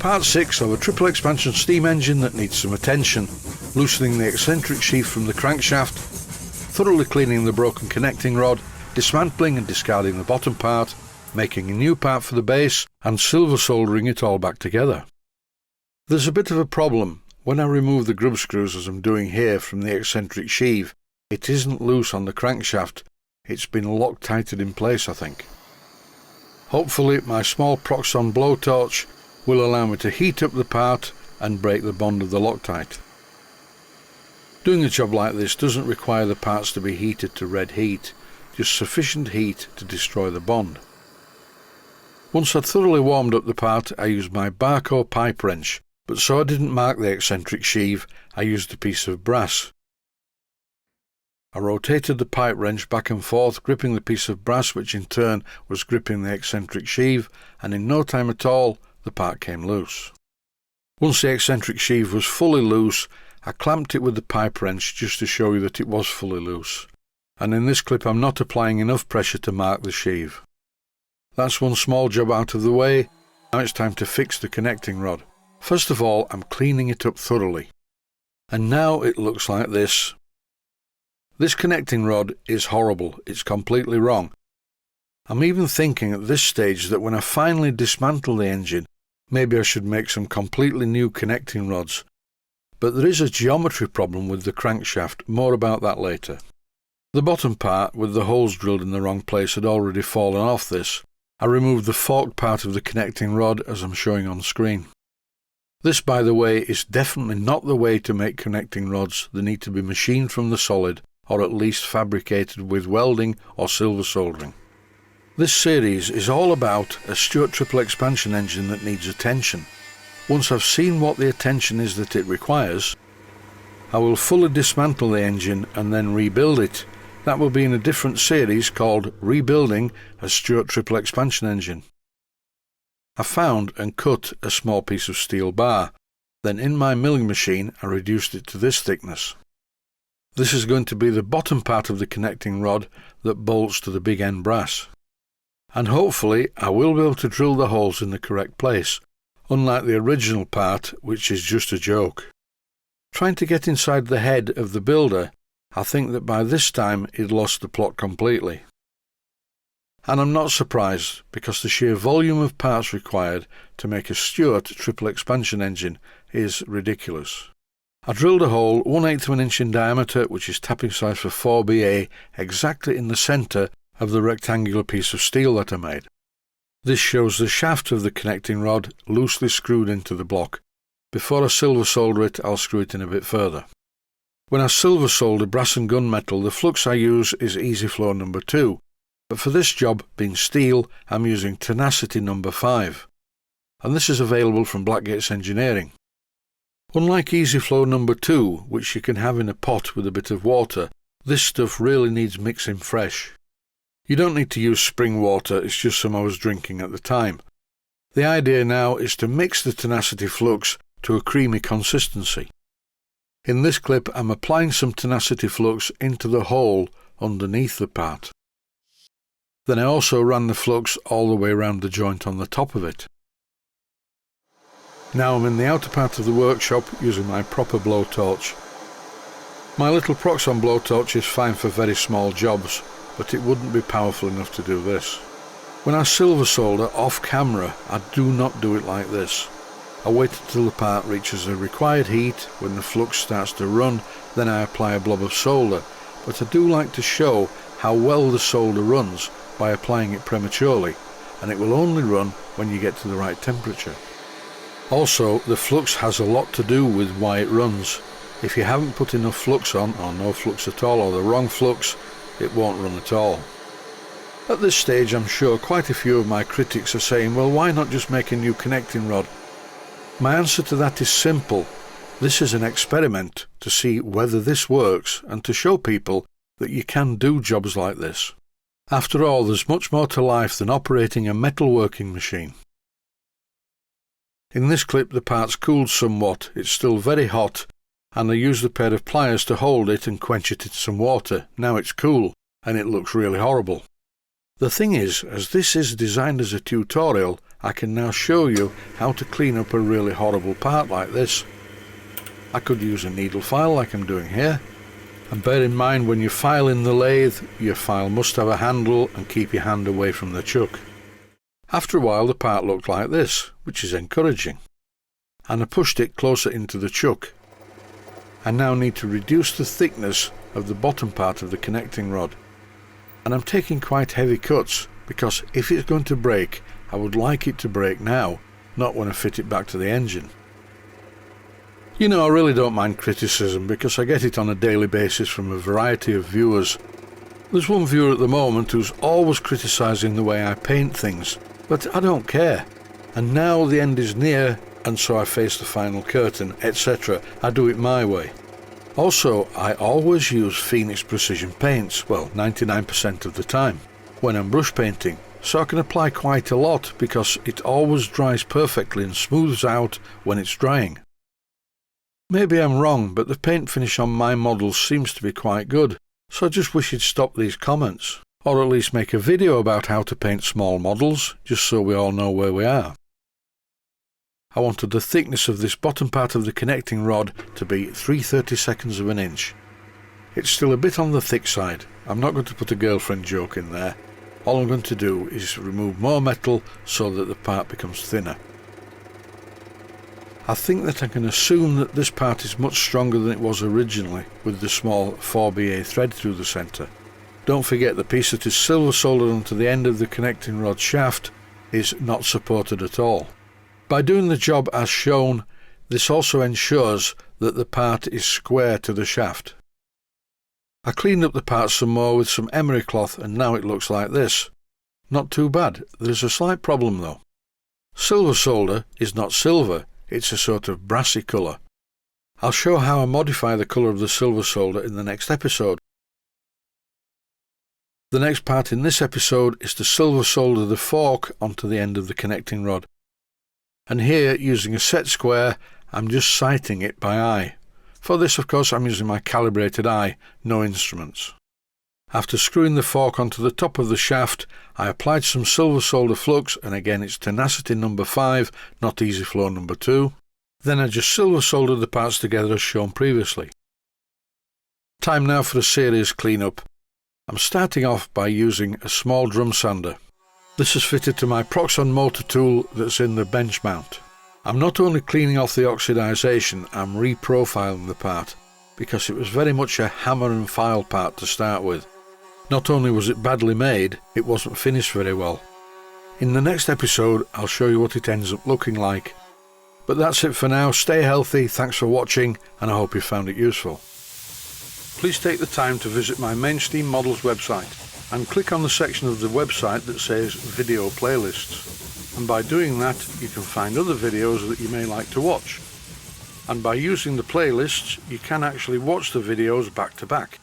Part 6 of a triple expansion steam engine that needs some attention, loosening the eccentric sheave from the crankshaft, thoroughly cleaning the broken connecting rod, dismantling and discarding the bottom part, making a new part for the base, and silver soldering it all back together. There's a bit of a problem. When I remove the grub screws as I'm doing here from the eccentric sheave, it isn't loose on the crankshaft, it's been Loctited in place I think. Hopefully my small Proxon blowtorch will allow me to heat up the part and break the bond of the Loctite. Doing a job like this doesn't require the parts to be heated to red heat, just sufficient heat to destroy the bond. Once I'd thoroughly warmed up the part, I used my Barco pipe wrench, but so I didn't mark the eccentric sheave, I used a piece of brass. I rotated the pipe wrench back and forth, gripping the piece of brass which in turn was gripping the eccentric sheave, and in no time at all the part came loose. Once the eccentric sheave was fully loose, I clamped it with the pipe wrench just to show you that it was fully loose. And in this clip I'm not applying enough pressure to mark the sheave. That's one small job out of the way. Now it's time to fix the connecting rod. First of all, I'm cleaning it up thoroughly. And now it looks like this. This connecting rod is horrible, it's completely wrong. I'm even thinking at this stage that when I finally dismantle the engine, maybe I should make some completely new connecting rods. But there is a geometry problem with the crankshaft, more about that later. The bottom part, with the holes drilled in the wrong place, had already fallen off this. I removed the forked part of the connecting rod as I'm showing on screen. This, by the way, is definitely not the way to make connecting rods. They need to be machined from the solid, or at least fabricated with welding or silver soldering. This series is all about a Stuart triple expansion engine that needs attention. Once I've seen what the attention is that it requires, I will fully dismantle the engine and then rebuild it. That will be in a different series called Rebuilding a Stuart triple expansion engine. I found and cut a small piece of steel bar. Then in my milling machine I reduced it to this thickness. This is going to be the bottom part of the connecting rod that bolts to the big end brass. And hopefully I will be able to drill the holes in the correct place, unlike the original part, which is just a joke. Trying to get inside the head of the builder, I think that by this time he'd lost the plot completely. And I'm not surprised, because the sheer volume of parts required to make a Stuart triple expansion engine is ridiculous. I drilled a hole 1/8 of an inch in diameter, which is tapping size for 4BA, exactly in the centre of the rectangular piece of steel that I made. This shows the shaft of the connecting rod loosely screwed into the block. Before I silver solder it, I'll screw it in a bit further. When I silver solder brass and gunmetal, the flux I use is Easy Flow number 2, but for this job, being steel, I'm using Tenacity number 5, and this is available from Blackgates Engineering. Unlike Easy Flow number 2, which you can have in a pot with a bit of water, this stuff really needs mixing fresh. You don't need to use spring water, it's just some I was drinking at the time. The idea now is to mix the Tenacity flux to a creamy consistency. In this clip I'm applying some Tenacity flux into the hole underneath the part. Then I also ran the flux all the way around the joint on the top of it. Now I'm in the outer part of the workshop using my proper blowtorch. My little Proxon blowtorch is fine for very small jobs, but it wouldn't be powerful enough to do this. When I silver solder off camera, I do not do it like this. I wait until the part reaches the required heat. When the flux starts to run, then I apply a blob of solder, but I do like to show how well the solder runs by applying it prematurely, and it will only run when you get to the right temperature. Also, the flux has a lot to do with why it runs. If you haven't put enough flux on, or no flux at all, or the wrong flux, it won't run at all. At this stage I'm sure quite a few of my critics are saying, well, why not just make a new connecting rod? My answer to that is simple. This is an experiment to see whether this works and to show people that you can do jobs like this. After all, there's much more to life than operating a metalworking machine. In this clip the part's cooled somewhat, it's still very hot, and I used a pair of pliers to hold it and quench it in some water. Now it's cool, and it looks really horrible. The thing is, as this is designed as a tutorial, I can now show you how to clean up a really horrible part like this. I could use a needle file like I'm doing here, and bear in mind when you file in the lathe, your file must have a handle and keep your hand away from the chuck. After a while the part looked like this, which is encouraging, and I pushed it closer into the chuck. I now need to reduce the thickness of the bottom part of the connecting rod, and I'm taking quite heavy cuts because if it's going to break, I would like it to break now, not when I fit it back to the engine. You know, I really don't mind criticism because I get it on a daily basis from a variety of viewers. There's one viewer at the moment who's always criticising the way I paint things, but I don't care. And now the end is near, and so I face the final curtain, etc. I do it my way. Also, I always use Phoenix Precision paints, well, 99% of the time, when I'm brush painting, so I can apply quite a lot because it always dries perfectly and smooths out when it's drying. Maybe I'm wrong, but the paint finish on my models seems to be quite good, so I just wish he'd stop these comments, or at least make a video about how to paint small models, just so we all know where we are. I wanted the thickness of this bottom part of the connecting rod to be 3/32 of an inch. It's still a bit on the thick side. I'm not going to put a girlfriend joke in there. All I'm going to do is remove more metal so that the part becomes thinner. I think that I can assume that this part is much stronger than it was originally, with the small 4BA thread through the centre. Don't forget the piece that is silver soldered onto the end of the connecting rod shaft is not supported at all. By doing the job as shown, this also ensures that the part is square to the shaft. I cleaned up the part some more with some emery cloth and now it looks like this. Not too bad. There's a slight problem though. Silver solder is not silver, it's a sort of brassy colour. I'll show how I modify the colour of the silver solder in the next episode. The next part in this episode is to silver solder the fork onto the end of the connecting rod. And here, using a set square, I'm just sighting it by eye. For this, of course, I'm using my calibrated eye, no instruments. After screwing the fork onto the top of the shaft, I applied some silver solder flux, and again it's tenacity number 5, not easy flow number 2. Then I just silver soldered the parts together as shown previously. Time now for a serious cleanup. I'm starting off by using a small drum sander. This is fitted to my Proxxon motor tool that's in the bench mount. I'm not only cleaning off the oxidisation, I'm reprofiling the part, because it was very much a hammer and file part to start with. Not only was it badly made, it wasn't finished very well. In the next episode, I'll show you what it ends up looking like. But that's it for now. Stay healthy, thanks for watching, and I hope you found it useful. Please take the time to visit my Mainsteam Models website and click on the section of the website that says Video Playlists. And by doing that, you can find other videos that you may like to watch. And by using the playlists, you can actually watch the videos back to back.